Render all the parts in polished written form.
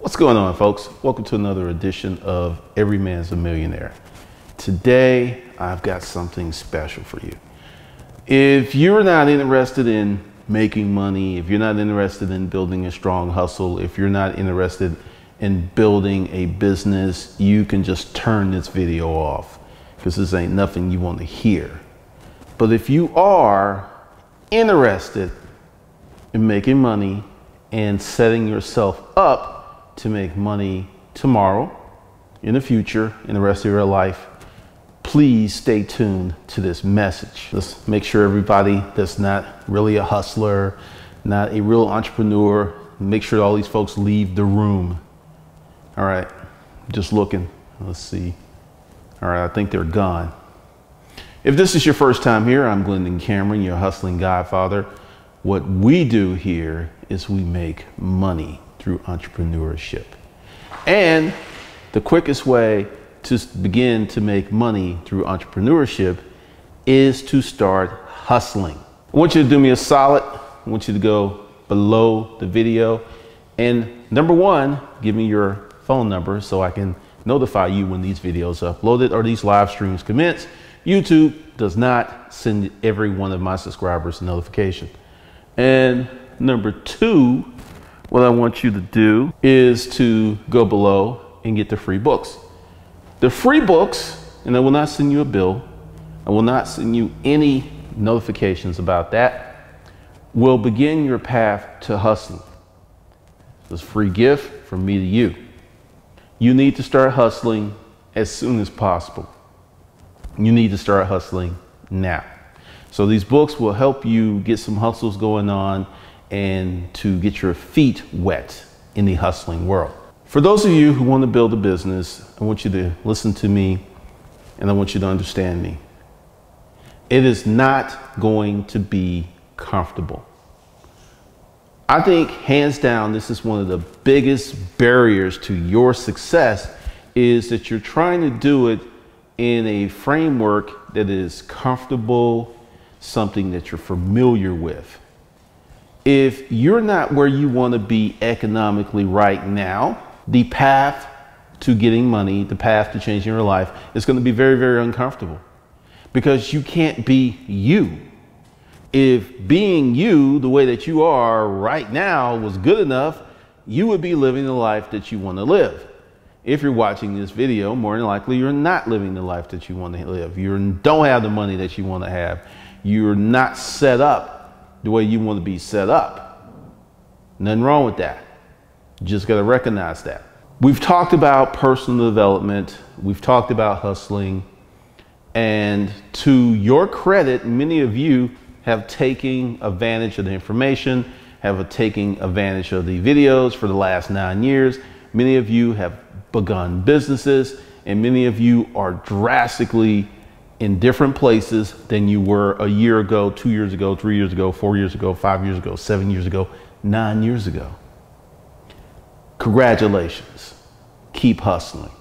What's going on, folks? Welcome to another edition of Every Man's a Millionaire. Today, I've got something special for you. If you're not interested in making money, if you're not interested in building a strong hustle, if you're not interested in building a business, you can just turn this video off because this ain't nothing you want to hear. But if you are interested in making money and setting yourself up to make money tomorrow, in the future, in the rest of your life, please stay tuned to this message. Let's make sure everybody that's not really a hustler, not a real entrepreneur, make sure all these folks leave the room. All right, just looking, let's see. All right, I think they're gone. If this is your first time here, I'm Glendon Cameron, your hustling godfather. What we do here is we make money through entrepreneurship. And the quickest way to begin to make money through entrepreneurship is to start hustling. I want you to do me a solid. I want you to go below the video and number one, give me your phone number so I can notify you when these videos are uploaded or these live streams commence. YouTube does not send every one of my subscribers a notification. And number two, what I want you to do is to go below and get the free books. The free books, and I will not send you a bill, I will not send you any notifications about that, will begin your path to hustling. This free gift from me to you. You need to start hustling as soon as possible. You need to start hustling now. So these books will help you get some hustles going on and to get your feet wet in the hustling world. For those of you who want to build a business, I want you to listen to me and I want you to understand me. It is not going to be comfortable. I think hands down, this is one of the biggest barriers to your success is that you're trying to do it in a framework that is comfortable, something that you're familiar with. If you're not where you want to be economically right now, the path to getting money, the path to changing your life is going to be very, very uncomfortable because you can't be you. If being you the way that you are right now was good enough, you would be living the life that you want to live. If you're watching this video, more than likely you're not living the life that you want to live. You don't have the money that you want to have. You're not set up the way you want to be set up. Nothing wrong with that. You just got to recognize that. We've talked about personal development. We've talked about hustling. And to your credit, many of you have taken advantage of the information, have taken advantage of the videos for the last 9 years. Many of you have begun businesses, and many of you are drastically in different places than you were a year ago, 2 years ago, 3 years ago, 4 years ago, 5 years ago, 7 years ago, 9 years ago. Congratulations. Keep hustling.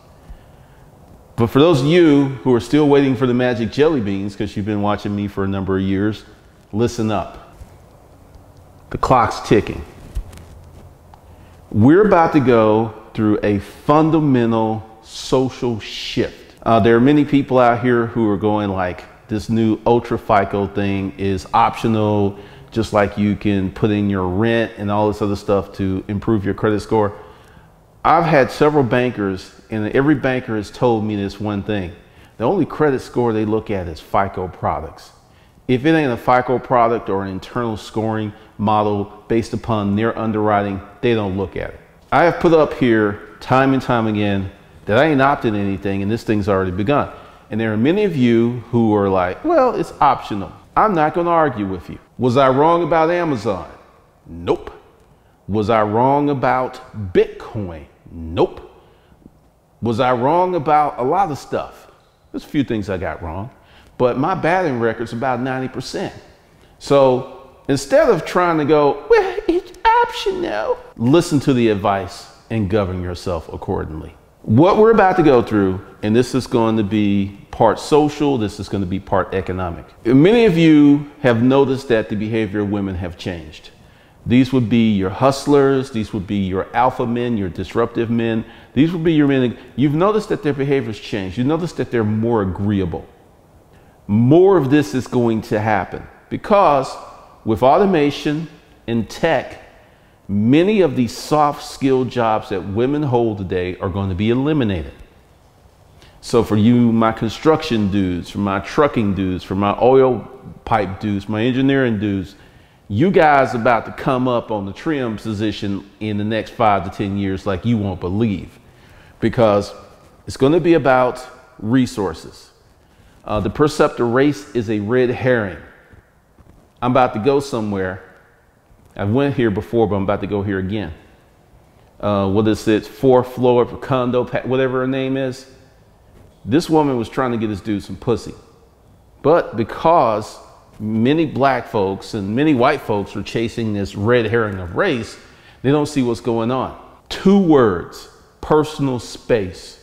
But for those of you who are still waiting for the magic jelly beans because you've been watching me for a number of years, listen up. The clock's ticking. We're about to go through a fundamental social shift. There are many people out here who are going like this new ultra FICO thing is optional, just like you can put in your rent and all this other stuff to improve your credit score. I've had several bankers and every banker has told me this one thing. The only credit score they look at is FICO products. If it ain't a FICO product or an internal scoring model based upon their underwriting, they don't look at it. I have put up here time and time again that I ain't opted anything and this thing's already begun. And there are many of you who are like, well, it's optional. I'm not going to argue with you. Was I wrong about Amazon? Nope. Was I wrong about Bitcoin? Nope. Was I wrong about a lot of stuff? There's a few things I got wrong, but my batting record's about 90%. So instead of trying to go, well, it's optional, listen to the advice and govern yourself accordingly. What we're about to go through, and this is going to be part social, this is going to be part economic. Many of you have noticed that the behavior of women have changed. These would be your hustlers. These would be your alpha men, your disruptive men. These would be your men. You've noticed that their behaviors change. You notice that they're more agreeable. More of this is going to happen because with automation and tech, many of these soft skill jobs that women hold today are going to be eliminated. So for you, my construction dudes, for my trucking dudes, for my oil pipe dudes, my engineering dudes, you guys about to come up on the trim position in the next 5 to 10 years like you won't believe, because it's going to be about resources. The perceptor race is a red herring. I'm about to go somewhere. I went here before, but I'm about to go here again. What is it? 4th floor condo, whatever her name is. This woman was trying to get this dude some pussy. But because many black folks and many white folks are chasing this red herring of race, they don't see what's going on. 2 words: personal space.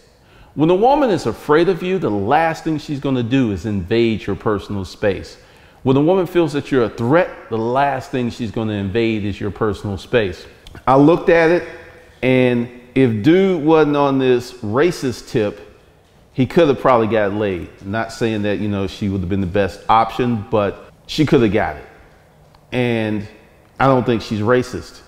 When a woman is afraid of you, the last thing she's going to do is invade your personal space. When a woman feels that you're a threat, the last thing she's going to invade is your personal space. I looked at it, and if dude wasn't on this racist tip, he could have probably got laid. Not saying that, you know, she would have been the best option, but she could have got it. And I don't think she's racist.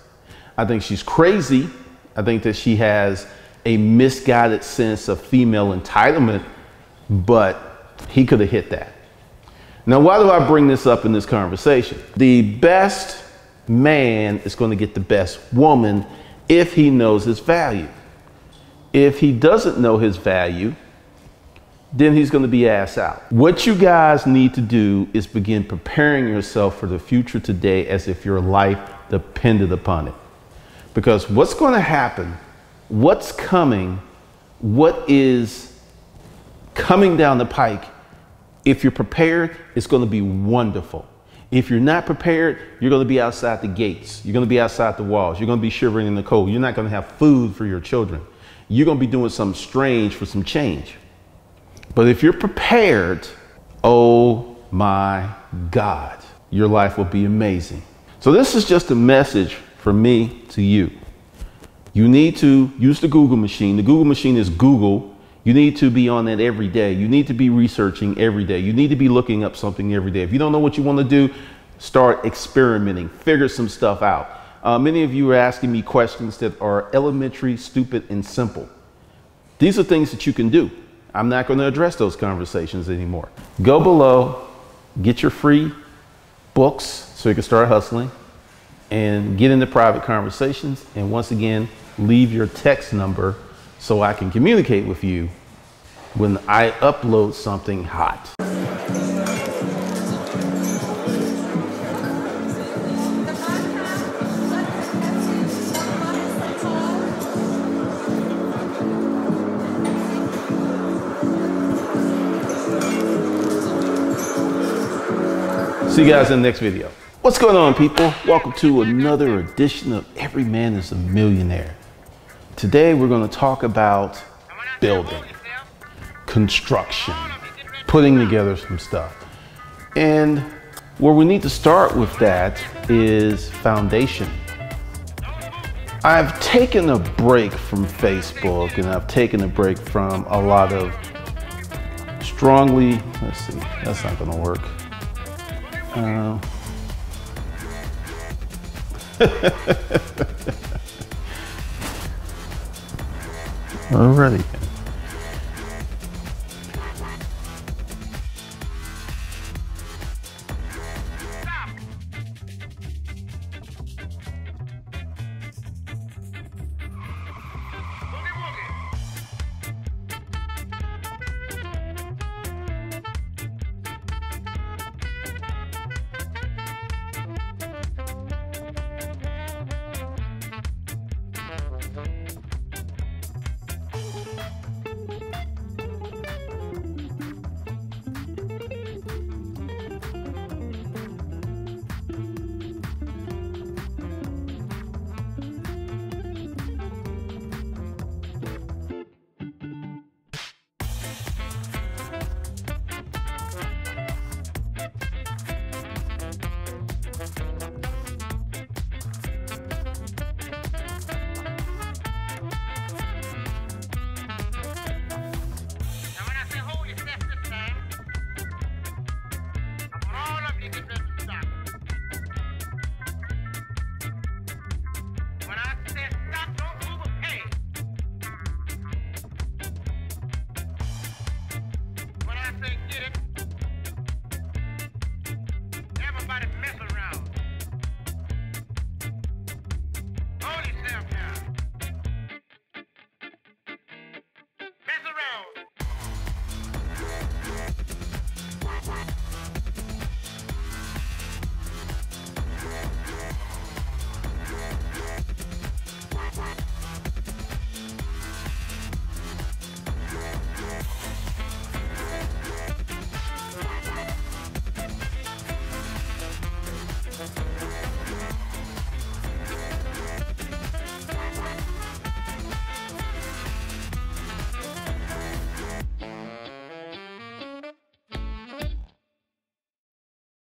I think she's crazy. I think that she has a misguided sense of female entitlement, but he could have hit that. Now, why do I bring this up in this conversation? The best man is going to get the best woman if he knows his value. If he doesn't know his value, then he's going to be ass out. What you guys need to do is begin preparing yourself for the future today as if your life depended upon it. Because what's going to happen, what's coming, what is coming down the pike, if you're prepared, it's going to be wonderful. If you're not prepared, you're going to be outside the gates. You're going to be outside the walls. You're going to be shivering in the cold. You're not going to have food for your children. You're going to be doing something strange for some change. But if you're prepared, oh my God, your life will be amazing. So this is just a message from me to you. You need to use the Google machine. The Google machine is Google. You need to be on that every day. You need to be researching every day. You need to be looking up something every day. If you don't know what you want to do, start experimenting, figure some stuff out. Many of you are asking me questions that are elementary, stupid, and simple. These are things that you can do. I'm not going to address those conversations anymore. Go below, get your free books so you can start hustling, and get into private conversations. And once again, leave your text number so I can communicate with you when I upload something hot. See you guys in the next video. What's going on, people? Welcome to another edition of Every Man is a Millionaire. Today we're going to talk about building, construction, putting together some stuff. And where we need to start with that is foundation. I've taken a break from Facebook, and I've taken a break from a lot of strongly, let's see, that's not going to work. Alrighty.